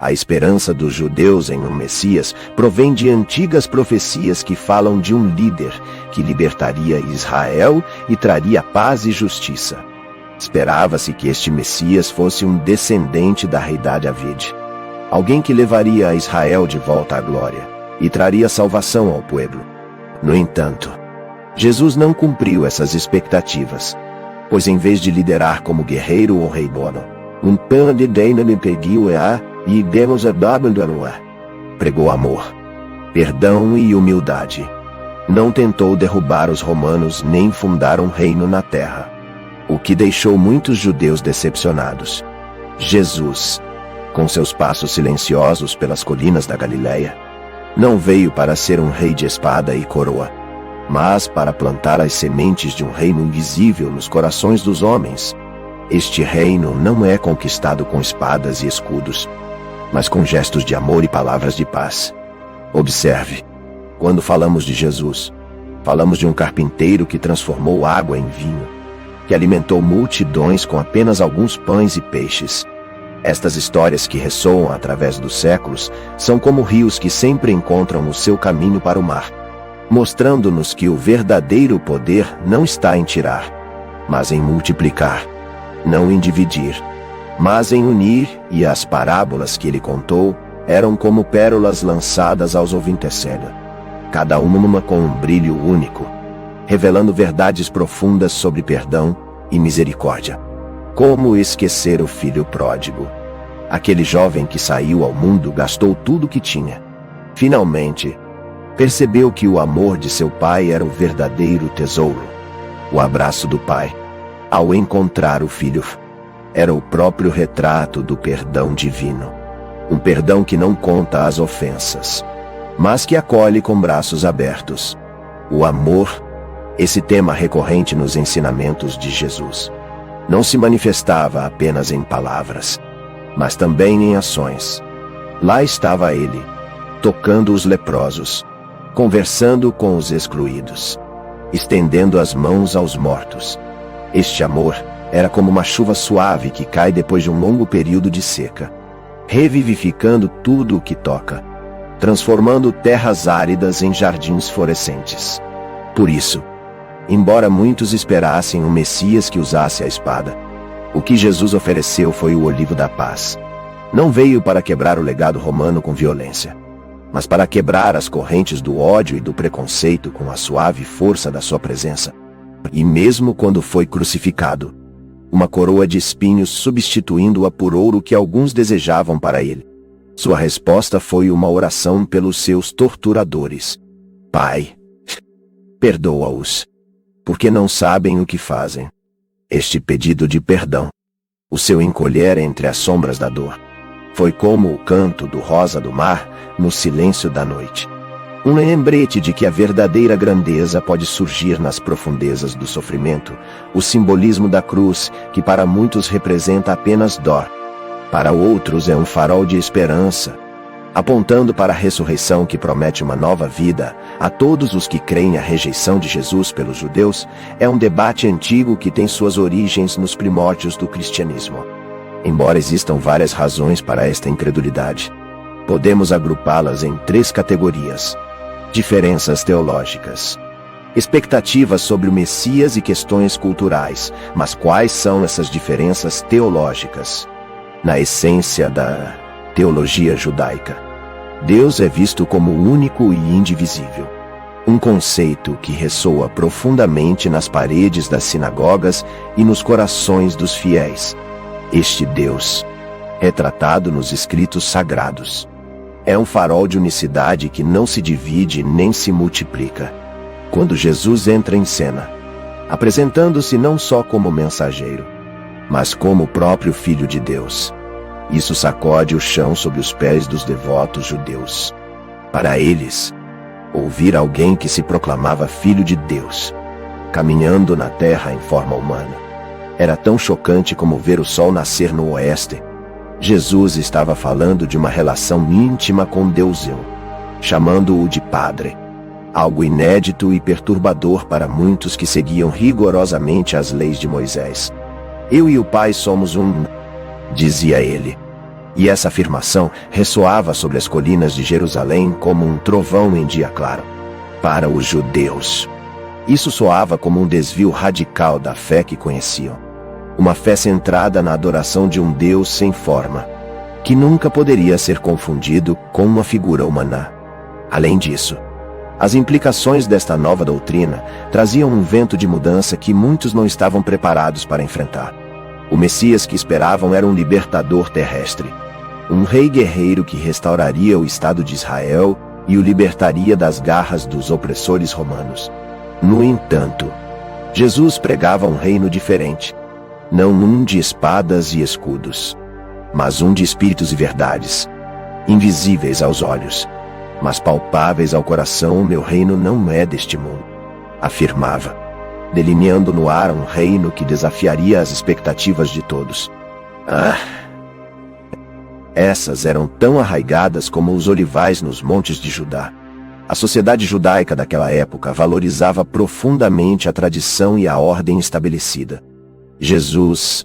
A esperança dos judeus em um Messias provém de antigas profecias que falam de um líder que libertaria Israel e traria paz e justiça. Esperava-se que este Messias fosse um descendente da rei David, alguém que levaria a Israel de volta à glória e traria salvação ao povo. No entanto, Jesus não cumpriu essas expectativas, pois em vez de liderar como guerreiro ou rei bono, pregou amor, perdão e humildade. Não tentou derrubar os romanos nem fundar um reino na terra, o que deixou muitos judeus decepcionados. Jesus, com seus passos silenciosos pelas colinas da Galileia, não veio para ser um rei de espada e coroa, mas para plantar as sementes de um reino invisível nos corações dos homens. Este reino não é conquistado com espadas e escudos, mas com gestos de amor e palavras de paz. Observe, quando falamos de Jesus, falamos de um carpinteiro que transformou água em vinho, que alimentou multidões com apenas alguns pães e peixes. Estas histórias que ressoam através dos séculos são como rios que sempre encontram o seu caminho para o mar, mostrando-nos que o verdadeiro poder não está em tirar, mas em multiplicar, não em dividir, mas em unir, e as parábolas que ele contou eram como pérolas lançadas aos ouvintes, cada uma com um brilho único, revelando verdades profundas sobre perdão e misericórdia. Como esquecer o filho pródigo? Aquele jovem que saiu ao mundo gastou tudo o que tinha. Finalmente, percebeu que o amor de seu pai era o verdadeiro tesouro. O abraço do pai, ao encontrar o filho, era o próprio retrato do perdão divino. Um perdão que não conta as ofensas, mas que acolhe com braços abertos. O amor, esse tema recorrente nos ensinamentos de Jesus, não se manifestava apenas em palavras, mas também em ações. Lá estava ele, tocando os leprosos, conversando com os excluídos, estendendo as mãos aos mortos. Este amor era como uma chuva suave que cai depois de um longo período de seca, revivificando tudo o que toca, transformando terras áridas em jardins florescentes. Por isso, embora muitos esperassem um Messias que usasse a espada, o que Jesus ofereceu foi o olivo da paz. Não veio para quebrar o legado romano com violência, mas para quebrar as correntes do ódio e do preconceito com a suave força da sua presença. E mesmo quando foi crucificado, uma coroa de espinhos substituindo-a por ouro que alguns desejavam para ele, sua resposta foi uma oração pelos seus torturadores. Pai, perdoa-os, porque não sabem o que fazem. Este pedido de perdão, o seu encolher entre as sombras da dor, foi como o canto do rosa do mar no silêncio da noite. Um lembrete de que a verdadeira grandeza pode surgir nas profundezas do sofrimento, o simbolismo da cruz, que para muitos representa apenas dor, para outros é um farol de esperança, apontando para a ressurreição que promete uma nova vida a todos os que creem. A rejeição de Jesus pelos judeus é um debate antigo que tem suas origens nos primórdios do cristianismo. Embora existam várias razões para esta incredulidade, podemos agrupá-las em 3 categorias: diferenças teológicas, expectativas sobre o Messias e questões culturais. Mas quais são essas diferenças teológicas? Na essência da teologia judaica, Deus é visto como único e indivisível, um conceito que ressoa profundamente nas paredes das sinagogas e nos corações dos fiéis. Este Deus, retratado nos escritos sagrados, é um farol de unicidade que não se divide nem se multiplica. Quando Jesus entra em cena, apresentando-se não só como mensageiro, mas como o próprio Filho de Deus, isso sacode o chão sob os pés dos devotos judeus. Para eles, ouvir alguém que se proclamava Filho de Deus, caminhando na terra em forma humana, era tão chocante como ver o sol nascer no oeste. Jesus estava falando de uma relação íntima com Deus, chamando-o de Padre, algo inédito e perturbador para muitos que seguiam rigorosamente as leis de Moisés. Eu e o Pai somos um, dizia ele, E essa afirmação ressoava sobre as colinas de Jerusalém como um trovão em dia claro. Para os judeus, isso soava como um desvio radical da fé que conheciam. Uma fé centrada na adoração de um Deus sem forma, que nunca poderia ser confundido com uma figura humana. Além disso, as implicações desta nova doutrina traziam um vento de mudança que muitos não estavam preparados para enfrentar. O Messias que esperavam era um libertador terrestre, um rei guerreiro que restauraria o Estado de Israel e o libertaria das garras dos opressores romanos. No entanto, Jesus pregava um reino diferente, não um de espadas e escudos, mas um de espíritos e verdades, invisíveis aos olhos, mas palpáveis ao coração. O meu reino não é deste mundo, afirmava, delineando no ar um reino que desafiaria as expectativas de todos. Essas eram tão arraigadas como os olivais nos montes de Judá. A sociedade judaica daquela época valorizava profundamente a tradição e a ordem estabelecida. Jesus,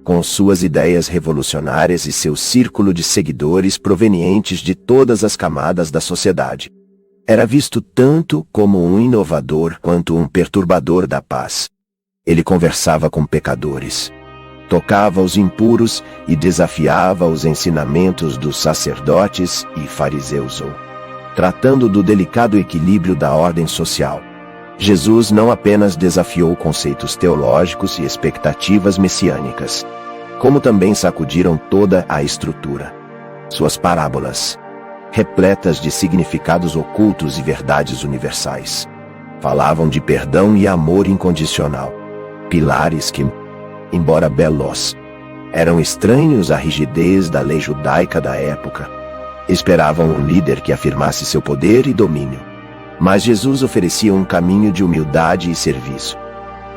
com suas ideias revolucionárias e seu círculo de seguidores provenientes de todas as camadas da sociedade, era visto tanto como um inovador quanto um perturbador da paz. Ele conversava com pecadores, tocava os impuros e desafiava os ensinamentos dos sacerdotes e fariseus, tratando do delicado equilíbrio da ordem social. Jesus não apenas desafiou conceitos teológicos e expectativas messiânicas, como também sacudiram toda a estrutura. Suas parábolas, repletas de significados ocultos e verdades universais, falavam de perdão e amor incondicional, pilares que, embora belos, eram estranhos à rigidez da lei judaica da época. Esperavam um líder que afirmasse seu poder e domínio. Mas Jesus oferecia um caminho de humildade e serviço.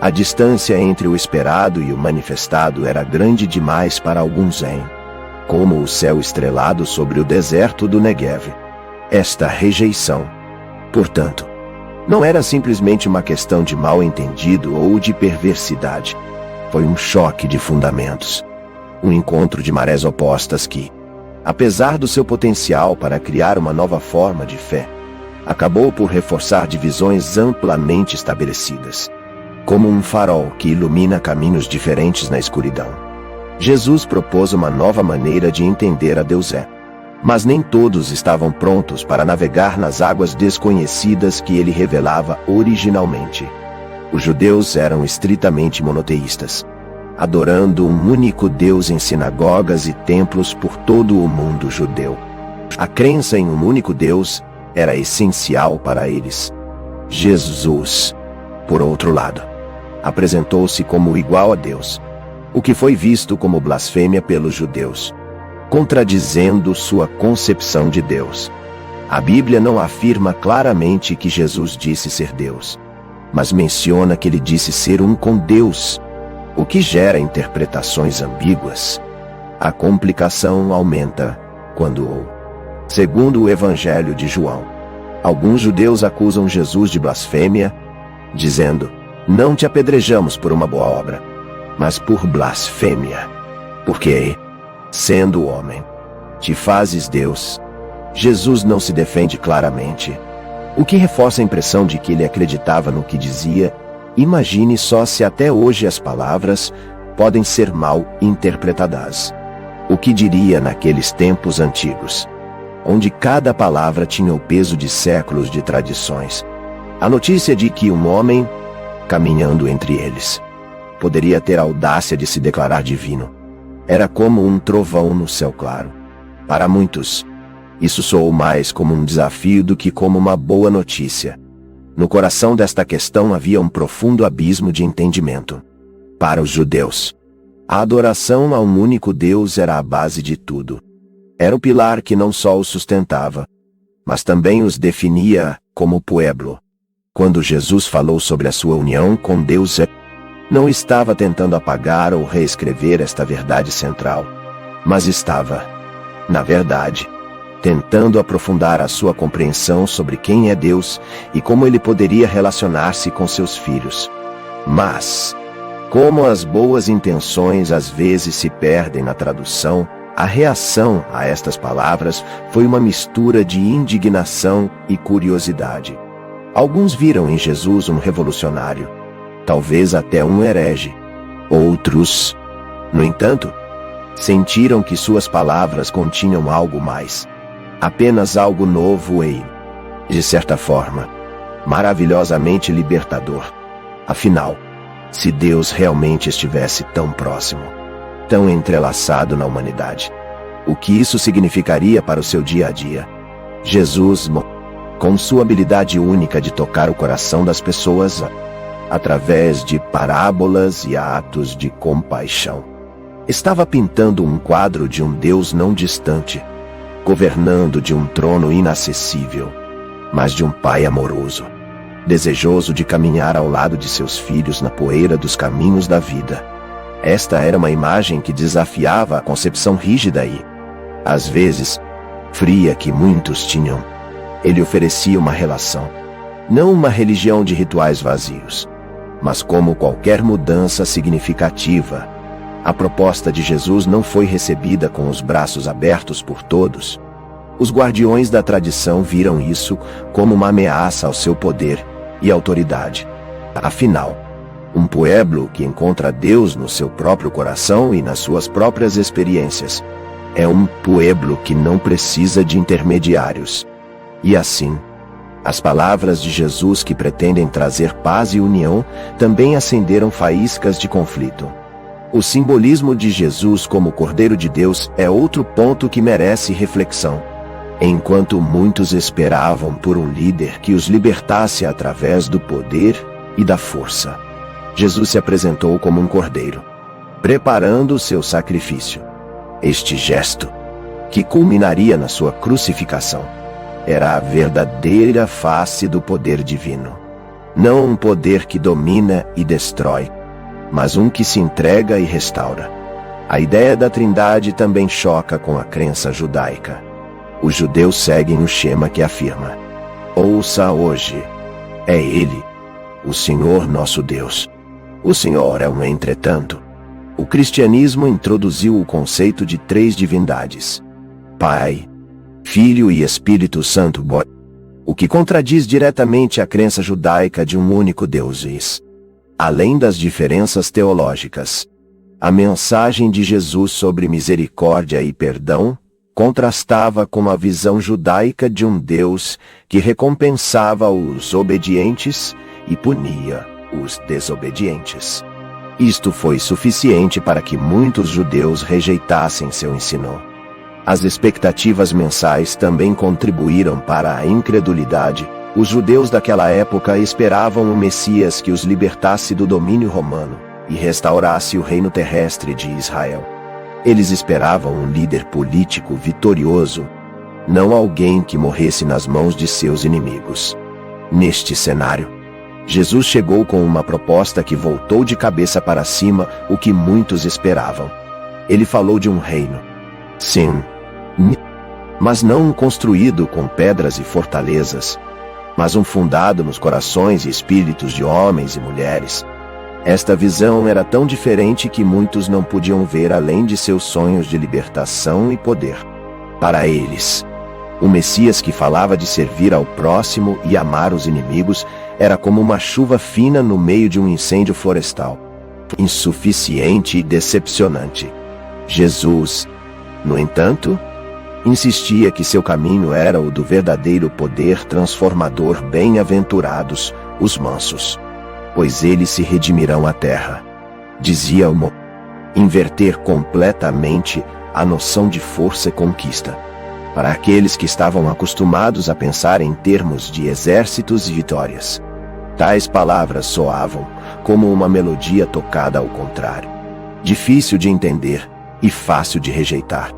A distância entre o esperado e o manifestado era grande demais para alguns, como o céu estrelado sobre o deserto do Negev. Esta rejeição, portanto, não era simplesmente uma questão de mal-entendido ou de perversidade. Foi um choque de fundamentos. Um encontro de marés opostas que, apesar do seu potencial para criar uma nova forma de fé, acabou por reforçar divisões amplamente estabelecidas, como um farol que ilumina caminhos diferentes na escuridão. Jesus propôs uma nova maneira de entender a Deus mas nem todos estavam prontos para navegar nas águas desconhecidas que ele revelava originalmente. Os judeus eram estritamente monoteístas, adorando um único Deus em sinagogas e templos por todo o mundo judeu. A crença em um único Deus era essencial para eles. Jesus, por outro lado, apresentou-se como igual a Deus, o que foi visto como blasfêmia pelos judeus, contradizendo sua concepção de Deus. A Bíblia não afirma claramente que Jesus disse ser Deus, mas menciona que ele disse ser um com Deus, o que gera interpretações ambíguas. A complicação aumenta quando, segundo o Evangelho de João, alguns judeus acusam Jesus de blasfêmia, dizendo: "Não te apedrejamos por uma boa obra, mas por blasfêmia, porque, sendo homem, te fazes Deus." Jesus não se defende claramente, o que reforça a impressão de que ele acreditava no que dizia. Imagine só se até hoje as palavras podem ser mal interpretadas. O que diria naqueles tempos antigos, onde cada palavra tinha o peso de séculos de tradições? A notícia de que um homem, caminhando entre eles, poderia ter a audácia de se declarar divino, era como um trovão no céu claro. Para muitos, isso soou mais como um desafio do que como uma boa notícia. No coração desta questão havia um profundo abismo de entendimento. Para os judeus, a adoração a um único Deus era a base de tudo. Era o pilar que não só os sustentava, mas também os definia como pueblo. Quando Jesus falou sobre a sua união com Deus, não estava tentando apagar ou reescrever esta verdade central, mas estava, na verdade, tentando aprofundar a sua compreensão sobre quem é Deus e como ele poderia relacionar-se com seus filhos. Mas, como as boas intenções às vezes se perdem na tradução, A reação a estas palavras foi uma mistura de indignação e curiosidade. Alguns viram em Jesus um revolucionário, talvez até um herege. Outros, no entanto, sentiram que suas palavras continham algo mais, apenas algo novo e, de certa forma, maravilhosamente libertador. Afinal, se Deus realmente estivesse tão próximo, tão entrelaçado na humanidade, o que isso significaria para o seu dia a dia? Jesus, com sua habilidade única de tocar o coração das pessoas através de parábolas e atos de compaixão, estava pintando um quadro de um Deus não distante, governando de um trono inacessível, mas de um Pai amoroso, desejoso de caminhar ao lado de seus filhos na poeira dos caminhos da vida. Esta era uma imagem que desafiava a concepção rígida e, às vezes, fria que muitos tinham. Ele oferecia uma relação, não uma religião de rituais vazios, mas como qualquer mudança significativa. A proposta de Jesus não foi recebida com os braços abertos por todos. Os guardiões da tradição viram isso como uma ameaça ao seu poder e autoridade. Afinal, um pueblo que encontra Deus no seu próprio coração e nas suas próprias experiências é um pueblo que não precisa de intermediários. E assim, as palavras de Jesus que pretendem trazer paz e união também acenderam faíscas de conflito. O simbolismo de Jesus como Cordeiro de Deus é outro ponto que merece reflexão. Enquanto muitos esperavam por um líder que os libertasse através do poder e da força, Jesus se apresentou como um cordeiro, preparando o seu sacrifício. Este gesto, que culminaria na sua crucificação, era a verdadeira face do poder divino. Não um poder que domina e destrói, mas um que se entrega e restaura. A ideia da Trindade também choca com a crença judaica. Os judeus seguem o esquema que afirma: ouça hoje, é Ele, o Senhor nosso Deus. O Senhor é um entretanto. O cristianismo introduziu o conceito de três divindades: Pai, Filho e Espírito Santo, o que contradiz diretamente a crença judaica de um único Deus. Além das diferenças teológicas, a mensagem de Jesus sobre misericórdia e perdão contrastava com a visão judaica de um Deus que recompensava os obedientes e punia os desobedientes. Isto foi suficiente para que muitos judeus rejeitassem seu ensino. As expectativas mensais também contribuíram para a incredulidade. Os judeus daquela época esperavam um Messias que os libertasse do domínio romano e restaurasse o reino terrestre de Israel. Eles esperavam um líder político vitorioso, não alguém que morresse nas mãos de seus inimigos. Neste cenário, Jesus chegou com uma proposta que voltou de cabeça para cima o que muitos esperavam. Ele falou de um reino, sim, mas não um construído com pedras e fortalezas, mas um fundado nos corações e espíritos de homens e mulheres. Esta visão era tão diferente que muitos não podiam ver além de seus sonhos de libertação e poder. Para eles, o Messias que falava de servir ao próximo e amar os inimigos era como uma chuva fina no meio de um incêndio florestal, insuficiente e decepcionante. Jesus, no entanto, insistia que seu caminho era o do verdadeiro poder transformador. Bem-aventurados os mansos, pois eles se redimirão a terra. Dizia-o, inverter completamente a noção de força e conquista. Para aqueles que estavam acostumados a pensar em termos de exércitos e vitórias, tais palavras soavam como uma melodia tocada ao contrário, difícil de entender e fácil de rejeitar.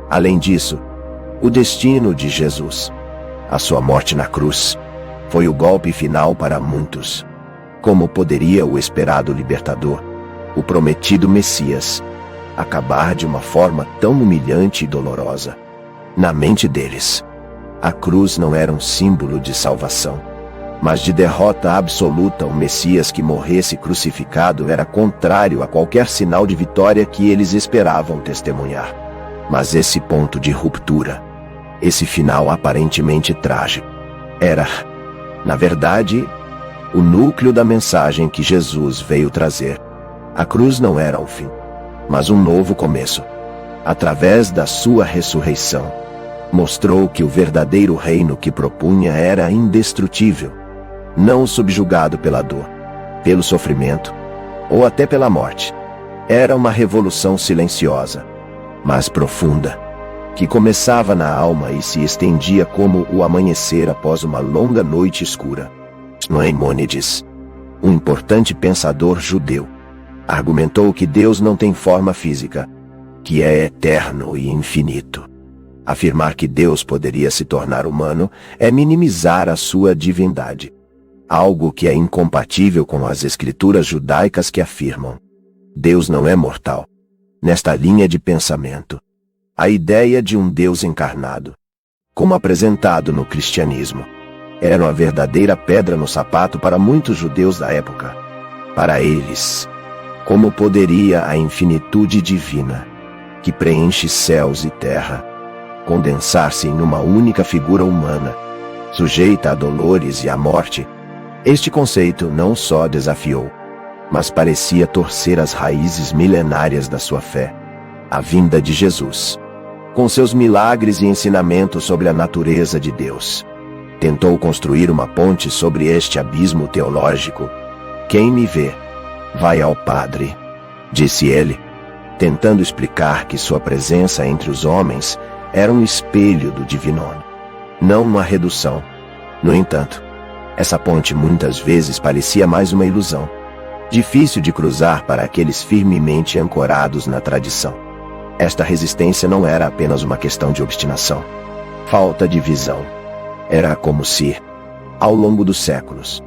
Além disso, o destino de Jesus, a sua morte na cruz, foi o golpe final para muitos. Como poderia o esperado libertador, o prometido Messias, acabar de uma forma tão humilhante e dolorosa? Na mente deles, a cruz não era um símbolo de salvação, mas de derrota absoluta. O Messias que morresse crucificado era contrário a qualquer sinal de vitória que eles esperavam testemunhar. Mas esse ponto de ruptura, esse final aparentemente trágico, era, na verdade, o núcleo da mensagem que Jesus veio trazer. A cruz não era um fim, mas um novo começo. Através da sua ressurreição, mostrou que o verdadeiro reino que propunha era indestrutível, não subjugado pela dor, pelo sofrimento ou até pela morte. Era uma revolução silenciosa, mas profunda, que começava na alma e se estendia como o amanhecer após uma longa noite escura. Maimônides, um importante pensador judeu, argumentou que Deus não tem forma física, que é eterno e infinito. Afirmar que Deus poderia se tornar humano é minimizar a sua divindade, algo que é incompatível com as escrituras judaicas que afirmam: Deus não é mortal. Nesta linha de pensamento, a ideia de um Deus encarnado, como apresentado no cristianismo, era uma verdadeira pedra no sapato para muitos judeus da época. Para eles, como poderia a infinitude divina, que preenche céus e terra, condensar-se em uma única figura humana, sujeita a dolores e à morte? Este conceito não só desafiou, mas parecia torcer as raízes milenárias da sua fé, a vinda de Jesus. Com seus milagres e ensinamentos sobre a natureza de Deus, tentou construir uma ponte sobre este abismo teológico. Quem me vê, vai ao Padre, disse ele, tentando explicar que sua presença entre os homens era um espelho do divino, não uma redução. No entanto, essa ponte muitas vezes parecia mais uma ilusão, difícil de cruzar para aqueles firmemente ancorados na tradição. Esta resistência não era apenas uma questão de obstinação, falta de visão. Era como se, ao longo dos séculos,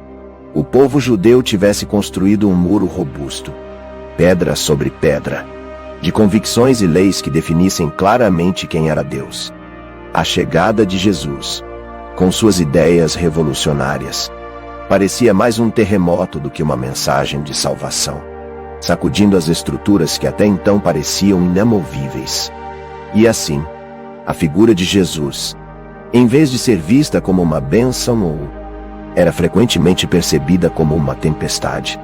o povo judeu tivesse construído um muro robusto, pedra sobre pedra, de convicções e leis que definissem claramente quem era Deus. A chegada de Jesus, com suas ideias revolucionárias, parecia mais um terremoto do que uma mensagem de salvação, sacudindo as estruturas que até então pareciam inamovíveis. E assim, a figura de Jesus, em vez de ser vista como uma bênção, era frequentemente percebida como uma tempestade,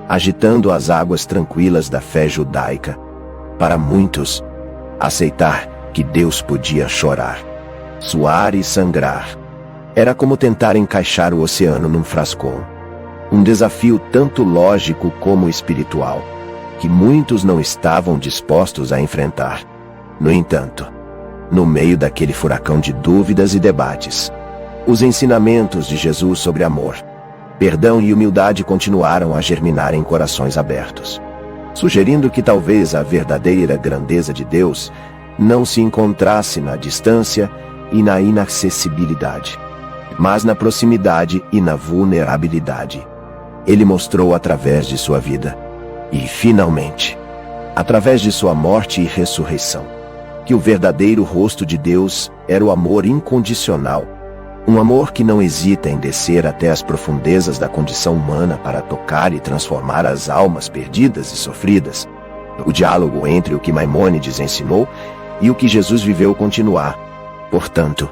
agitando as águas tranquilas da fé judaica. Para muitos, aceitar que Deus podia chorar, suar e sangrar era como tentar encaixar o oceano num frascão. Um desafio tanto lógico como espiritual, que muitos não estavam dispostos a enfrentar. No entanto, no meio daquele furacão de dúvidas e debates, os ensinamentos de Jesus sobre amor, perdão e humildade continuaram a germinar em corações abertos, sugerindo que talvez a verdadeira grandeza de Deus não se encontrasse na distância e na inacessibilidade, mas na proximidade e na vulnerabilidade. Ele mostrou através de sua vida, e finalmente, através de sua morte e ressurreição, que o verdadeiro rosto de Deus era o amor incondicional, um amor que não hesita em descer até as profundezas da condição humana para tocar e transformar as almas perdidas e sofridas. O diálogo entre o que Maimônides ensinou e o que Jesus viveu continuar, portanto,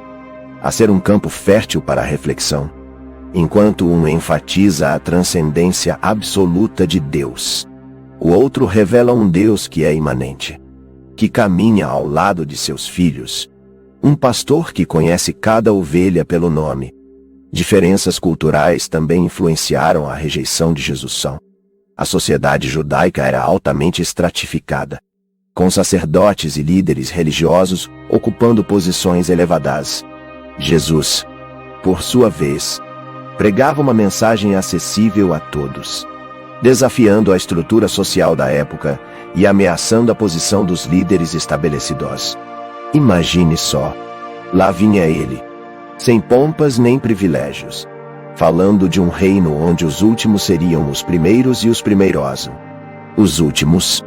a ser um campo fértil para a reflexão, enquanto um enfatiza a transcendência absoluta de Deus, o outro revela um Deus que é imanente, que caminha ao lado de seus filhos, um pastor que conhece cada ovelha pelo nome. Diferenças culturais também influenciaram a rejeição de Jesus. A sociedade judaica era altamente estratificada, com sacerdotes e líderes religiosos ocupando posições elevadas. Jesus, por sua vez, pregava uma mensagem acessível a todos, desafiando a estrutura social da época e ameaçando a posição dos líderes estabelecidos. Imagine só, lá vinha ele, sem pompas nem privilégios, falando de um reino onde os últimos seriam os primeiros e os primeiros. Os últimos,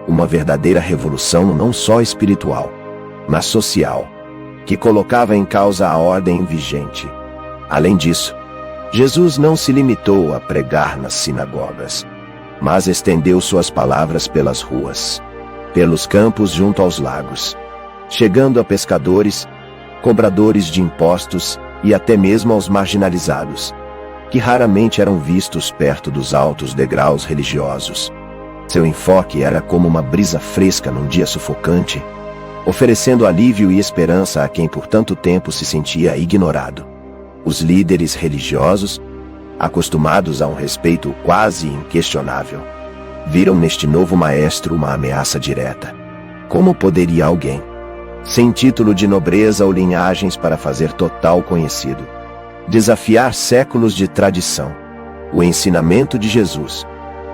uma verdadeira revolução não só espiritual, mas social, que colocava em causa a ordem vigente. Além disso, Jesus não se limitou a pregar nas sinagogas, mas estendeu suas palavras pelas ruas, pelos campos junto aos lagos, chegando a pescadores, cobradores de impostos e até mesmo aos marginalizados, que raramente eram vistos perto dos altos degraus religiosos. Seu enfoque era como uma brisa fresca num dia sufocante, oferecendo alívio e esperança a quem por tanto tempo se sentia ignorado. Os líderes religiosos, acostumados a um respeito quase inquestionável, viram neste novo maestro uma ameaça direta. Como poderia alguém, sem título de nobreza ou linhagens para fazer total conhecido, desafiar séculos de tradição, o ensinamento de Jesus,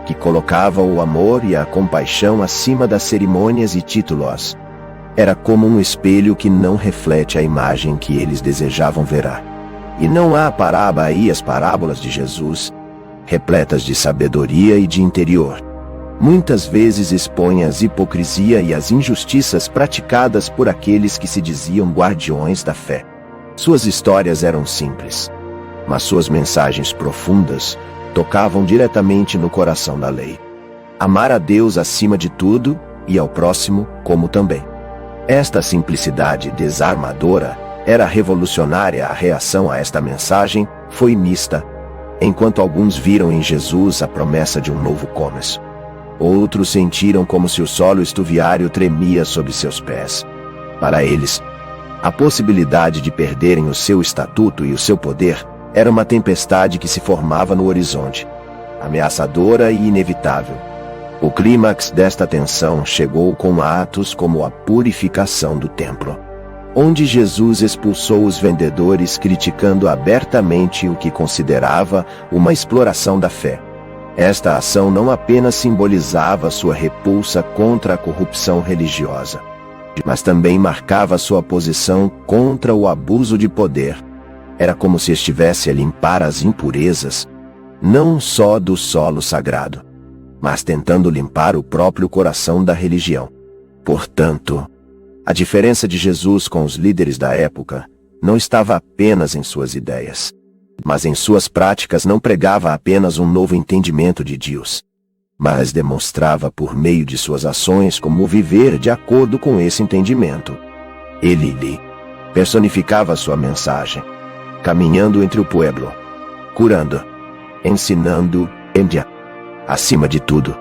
que colocava o amor e a compaixão acima das cerimônias e títulos? Era como um espelho que não reflete a imagem que eles desejavam ver. E não há parábola aí as parábolas de Jesus, repletas de sabedoria e de interior, muitas vezes expõem as hipocrisia e as injustiças praticadas por aqueles que se diziam guardiões da fé. Suas histórias eram simples, mas suas mensagens profundas tocavam diretamente no coração da lei. Amar a Deus acima de tudo e ao próximo como também. Esta simplicidade desarmadora era revolucionária. A reação a esta mensagem foi mista. Enquanto alguns viram em Jesus a promessa de um novo começo, outros sentiram como se o solo estuviário tremia sob seus pés. Para eles, a possibilidade de perderem o seu estatuto e o seu poder era uma tempestade que se formava no horizonte, ameaçadora e inevitável. O clímax desta tensão chegou com atos como a purificação do templo, onde Jesus expulsou os vendedores criticando abertamente o que considerava uma exploração da fé. Esta ação não apenas simbolizava sua repulsa contra a corrupção religiosa, mas também marcava sua posição contra o abuso de poder. Era como se estivesse a limpar as impurezas, não só do solo sagrado, mas tentando limpar o próprio coração da religião. Portanto, a diferença de Jesus com os líderes da época não estava apenas em suas ideias, mas em suas práticas. Não pregava apenas um novo entendimento de Deus, mas demonstrava por meio de suas ações como viver de acordo com esse entendimento. Ele lhe personificava sua mensagem, caminhando entre o pueblo, curando, ensinando, acima de tudo,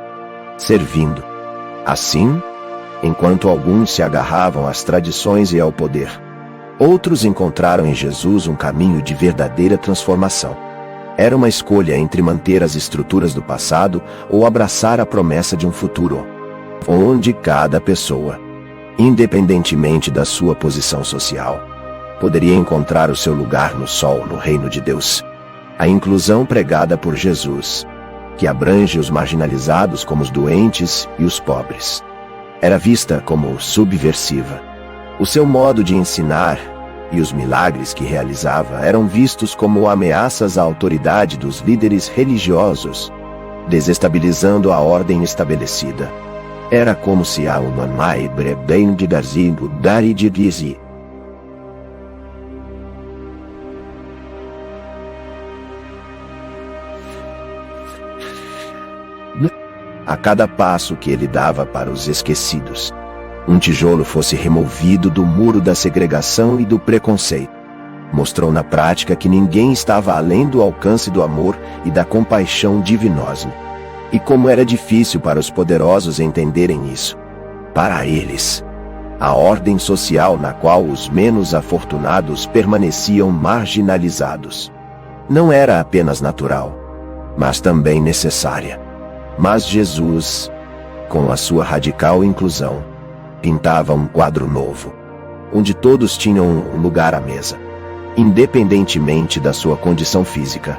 servindo. Assim, enquanto alguns se agarravam às tradições e ao poder, outros encontraram em Jesus um caminho de verdadeira transformação. Era uma escolha entre manter as estruturas do passado ou abraçar a promessa de um futuro, onde cada pessoa, independentemente da sua posição social, poderia encontrar o seu lugar no sol no reino de Deus. A inclusão pregada por Jesus, que abrange os marginalizados como os doentes e os pobres, era vista como subversiva. O seu modo de ensinar e os milagres que realizava eram vistos como ameaças à autoridade dos líderes religiosos, desestabilizando a ordem estabelecida. Era como se a humanidade bem de Garzindo Dari de Dizi. A cada passo que ele dava para os esquecidos, um tijolo fosse removido do muro da segregação e do preconceito. Mostrou na prática que ninguém estava além do alcance do amor e da compaixão divinosa. E como era difícil para os poderosos entenderem isso. Para eles, a ordem social na qual os menos afortunados permaneciam marginalizados não era apenas natural, mas também necessária. Mas Jesus, com a sua radical inclusão, pintava um quadro novo, onde todos tinham um lugar à mesa, independentemente da sua condição física,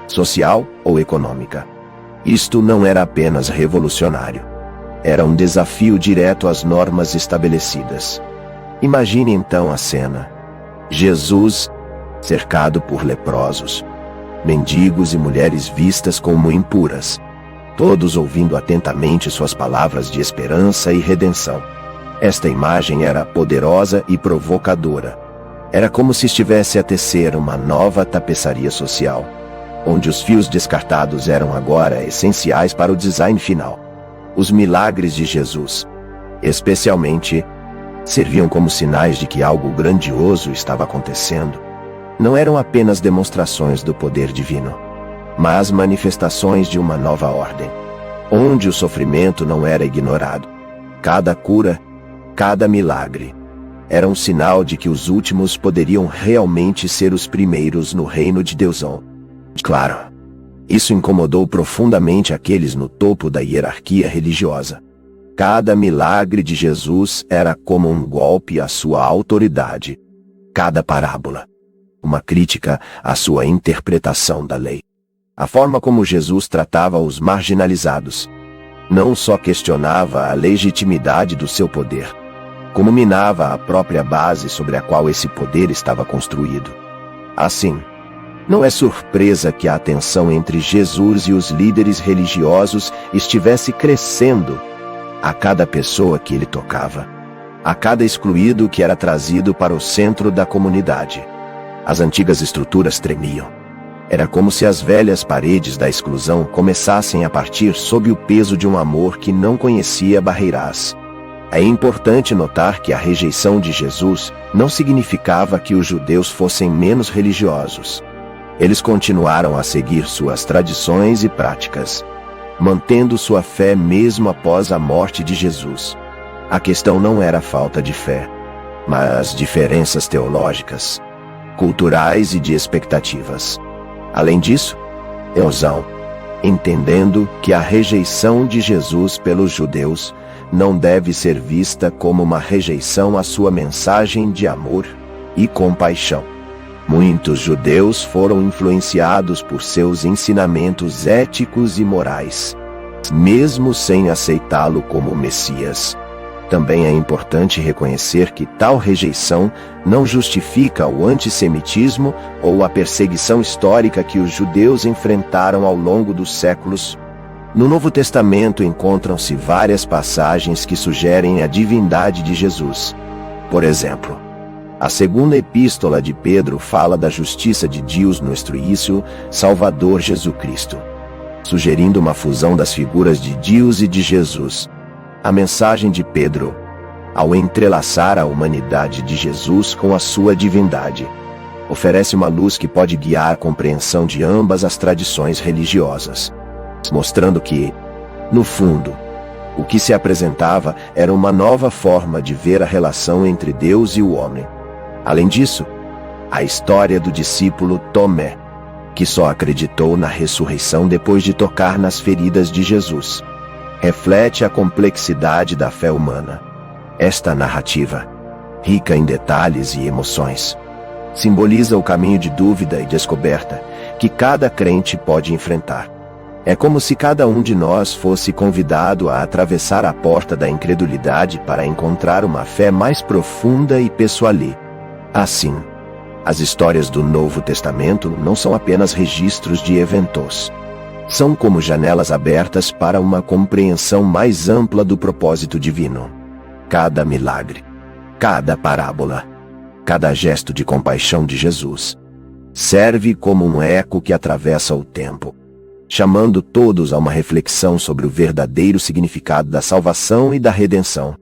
social ou econômica. Isto não era apenas revolucionário. Era um desafio direto às normas estabelecidas. Imagine então a cena. Jesus, cercado por leprosos, mendigos e mulheres vistas como impuras, todos ouvindo atentamente suas palavras de esperança e redenção. Esta imagem era poderosa e provocadora. Era como se estivesse a tecer uma nova tapeçaria social, onde os fios descartados eram agora essenciais para o design final. Os milagres de Jesus, especialmente serviam como sinais de que algo grandioso estava acontecendo. Não eram apenas demonstrações do poder divino, mas manifestações de uma nova ordem, onde o sofrimento não era ignorado. Cada cura, cada milagre, era um sinal de que os últimos poderiam realmente ser os primeiros no reino de Deus. Claro, isso incomodou profundamente aqueles no topo da hierarquia religiosa. Cada milagre de Jesus era como um golpe à sua autoridade. Cada parábola, uma crítica à sua interpretação da lei. A forma como Jesus tratava os marginalizados não só questionava a legitimidade do seu poder, como minava a própria base sobre a qual esse poder estava construído. Assim, não é surpresa que a tensão entre Jesus e os líderes religiosos estivesse crescendo a cada pessoa que ele tocava, a cada excluído que era trazido para o centro da comunidade. As antigas estruturas tremiam. Era como se as velhas paredes da exclusão começassem a partir sob o peso de um amor que não conhecia barreiras. É importante notar que a rejeição de Jesus não significava que os judeus fossem menos religiosos. Eles continuaram a seguir suas tradições e práticas, mantendo sua fé mesmo após a morte de Jesus. A questão não era falta de fé, mas diferenças teológicas, culturais e de expectativas. Além disso, Eusão, entendendo que a rejeição de Jesus pelos judeus não deve ser vista como uma rejeição à sua mensagem de amor e compaixão. Muitos judeus foram influenciados por seus ensinamentos éticos e morais, mesmo sem aceitá-lo como Messias. Também é importante reconhecer que tal rejeição não justifica o antissemitismo ou a perseguição histórica que os judeus enfrentaram ao longo dos séculos. No Novo Testamento encontram-se várias passagens que sugerem a divindade de Jesus. Por exemplo, a segunda epístola de Pedro fala da justiça de Deus nosso Salvador Jesus Cristo, sugerindo uma fusão das figuras de Deus e de Jesus. A mensagem de Pedro, ao entrelaçar a humanidade de Jesus com a sua divindade, oferece uma luz que pode guiar a compreensão de ambas as tradições religiosas, mostrando que, no fundo, o que se apresentava era uma nova forma de ver a relação entre Deus e o homem. Além disso, a história do discípulo Tomé, que só acreditou na ressurreição depois de tocar nas feridas de Jesus, reflete a complexidade da fé humana. Esta narrativa, rica em detalhes e emoções, simboliza o caminho de dúvida e descoberta que cada crente pode enfrentar. É como se cada um de nós fosse convidado a atravessar a porta da incredulidade para encontrar uma fé mais profunda e pessoal. Assim, as histórias do Novo Testamento não são apenas registros de eventos. São como janelas abertas para uma compreensão mais ampla do propósito divino. Cada milagre, cada parábola, cada gesto de compaixão de Jesus serve como um eco que atravessa o tempo, chamando todos a uma reflexão sobre o verdadeiro significado da salvação e da redenção.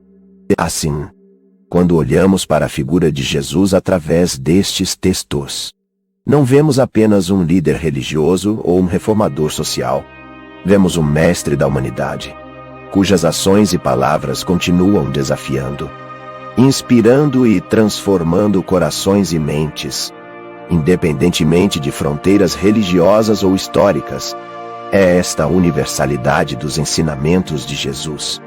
Assim, quando olhamos para a figura de Jesus através destes textos, não vemos apenas um líder religioso ou um reformador social. Vemos um mestre da humanidade, cujas ações e palavras continuam desafiando, inspirando e transformando corações e mentes, independentemente de fronteiras religiosas ou históricas. É esta universalidade dos ensinamentos de Jesus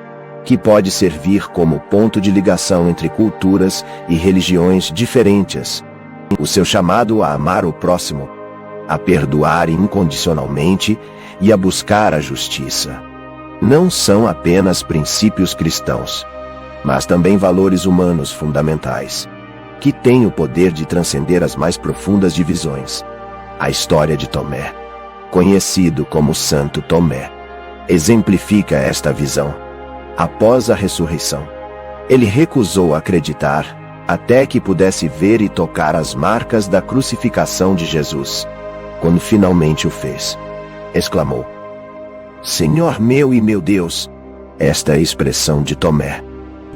que pode servir como ponto de ligação entre culturas e religiões diferentes. O seu chamado a amar o próximo, a perdoar incondicionalmente e a buscar a justiça não são apenas princípios cristãos, mas também valores humanos fundamentais, que têm o poder de transcender as mais profundas divisões. A história de Tomé, conhecido como Santo Tomé, exemplifica esta visão. Após a ressurreição, ele recusou acreditar até que pudesse ver e tocar as marcas da crucificação de Jesus. Quando finalmente o fez, exclamou: "Senhor meu e meu Deus!" Esta expressão de Tomé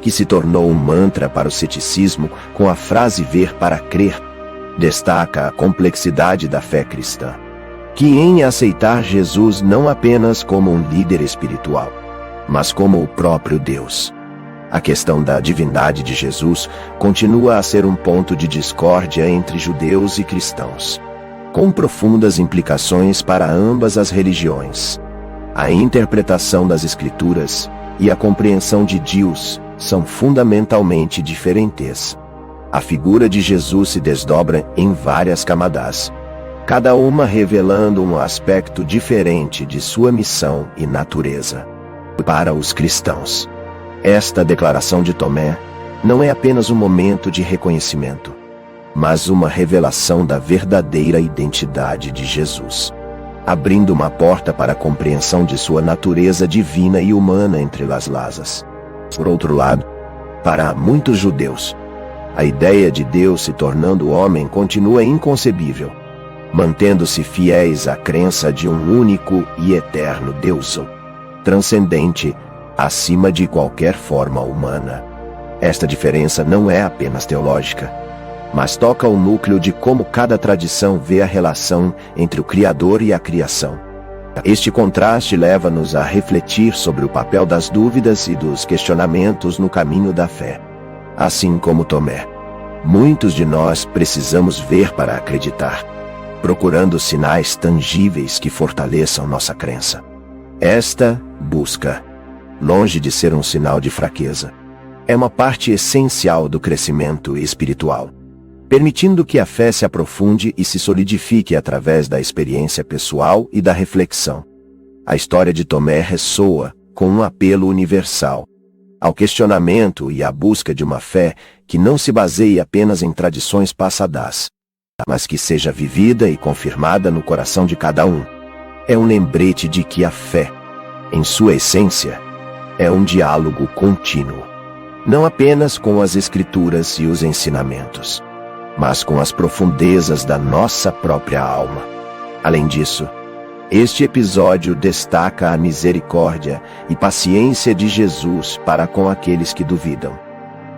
que se tornou um mantra para o ceticismo com a frase ver para crer, destaca a complexidade da fé cristã, que em aceitar Jesus não apenas como um líder espiritual, mas como o próprio Deus. A questão da divindade de Jesus continua a ser um ponto de discórdia entre judeus e cristãos, com profundas implicações para ambas as religiões. A interpretação das Escrituras e a compreensão de Deus são fundamentalmente diferentes. A figura de Jesus se desdobra em várias camadas, cada uma revelando um aspecto diferente de sua missão e natureza. Para os cristãos, esta declaração de Tomé não é apenas um momento de reconhecimento, mas uma revelação da verdadeira identidade de Jesus, abrindo uma porta para a compreensão de sua natureza divina e humana entre as lasas. Por outro lado, para muitos judeus, a ideia de Deus se tornando homem continua inconcebível, mantendo-se fiéis à crença de um único e eterno Deus, transcendente, acima de qualquer forma humana. Esta diferença não é apenas teológica, mas toca o núcleo de como cada tradição vê a relação entre o Criador e a criação. Este contraste leva-nos a refletir sobre o papel das dúvidas e dos questionamentos no caminho da fé. Assim como Tomé, muitos de nós precisamos ver para acreditar, procurando sinais tangíveis que fortaleçam nossa crença. Esta busca, longe de ser um sinal de fraqueza, é uma parte essencial do crescimento espiritual, permitindo que a fé se aprofunde e se solidifique através da experiência pessoal e da reflexão. A história de Tomé ressoa com um apelo universal ao questionamento e à busca de uma fé que não se baseie apenas em tradições passadas, mas que seja vivida e confirmada no coração de cada um. É um lembrete de que a fé, em sua essência, é um diálogo contínuo, não apenas com as Escrituras e os ensinamentos, mas com as profundezas da nossa própria alma. Além disso, este episódio destaca a misericórdia e paciência de Jesus para com aqueles que duvidam.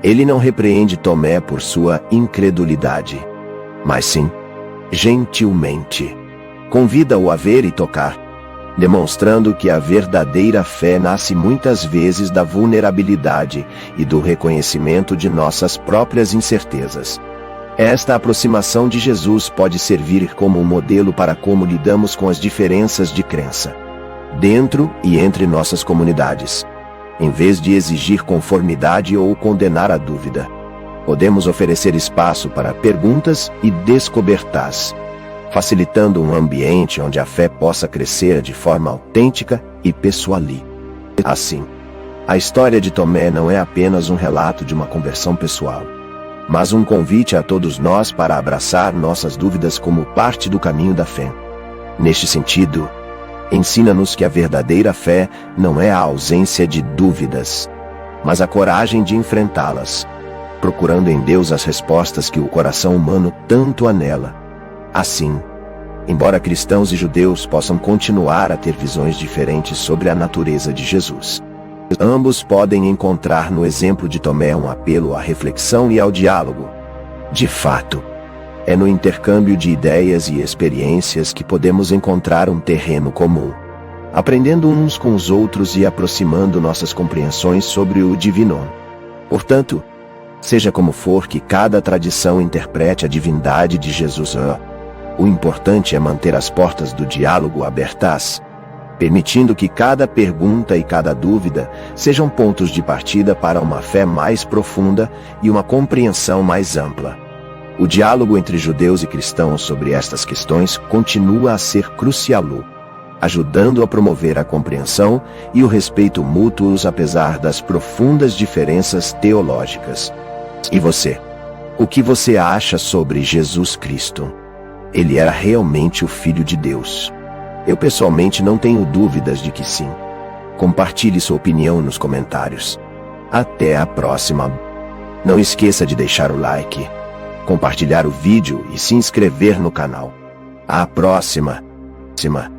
Ele não repreende Tomé por sua incredulidade, mas sim, gentilmente, convida-o a ver e tocar, demonstrando que a verdadeira fé nasce muitas vezes da vulnerabilidade e do reconhecimento de nossas próprias incertezas. Esta aproximação de Jesus pode servir como um modelo para como lidamos com as diferenças de crença, dentro e entre nossas comunidades. Em vez de exigir conformidade ou condenar a dúvida, podemos oferecer espaço para perguntas e descobertas, facilitando um ambiente onde a fé possa crescer de forma autêntica e pessoal. Assim, a história de Tomé não é apenas um relato de uma conversão pessoal, mas um convite a todos nós para abraçar nossas dúvidas como parte do caminho da fé. Neste sentido, ensina-nos que a verdadeira fé não é a ausência de dúvidas, mas a coragem de enfrentá-las, procurando em Deus as respostas que o coração humano tanto anela. Assim, embora cristãos e judeus possam continuar a ter visões diferentes sobre a natureza de Jesus, ambos podem encontrar no exemplo de Tomé um apelo à reflexão e ao diálogo. De fato, é no intercâmbio de ideias e experiências que podemos encontrar um terreno comum, aprendendo uns com os outros e aproximando nossas compreensões sobre o divino. Portanto, seja como for que cada tradição interprete a divindade de Jesus, o importante é manter as portas do diálogo abertas, permitindo que cada pergunta e cada dúvida sejam pontos de partida para uma fé mais profunda e uma compreensão mais ampla. O diálogo entre judeus e cristãos sobre estas questões continua a ser crucial, ajudando a promover a compreensão e o respeito mútuos apesar das profundas diferenças teológicas. E você? O que você acha sobre Jesus Cristo? Ele era realmente o Filho de Deus? Eu pessoalmente não tenho dúvidas de que sim. Compartilhe sua opinião nos comentários. Até a próxima. Não esqueça de deixar o like, compartilhar o vídeo e se inscrever no canal. A próxima. Cima.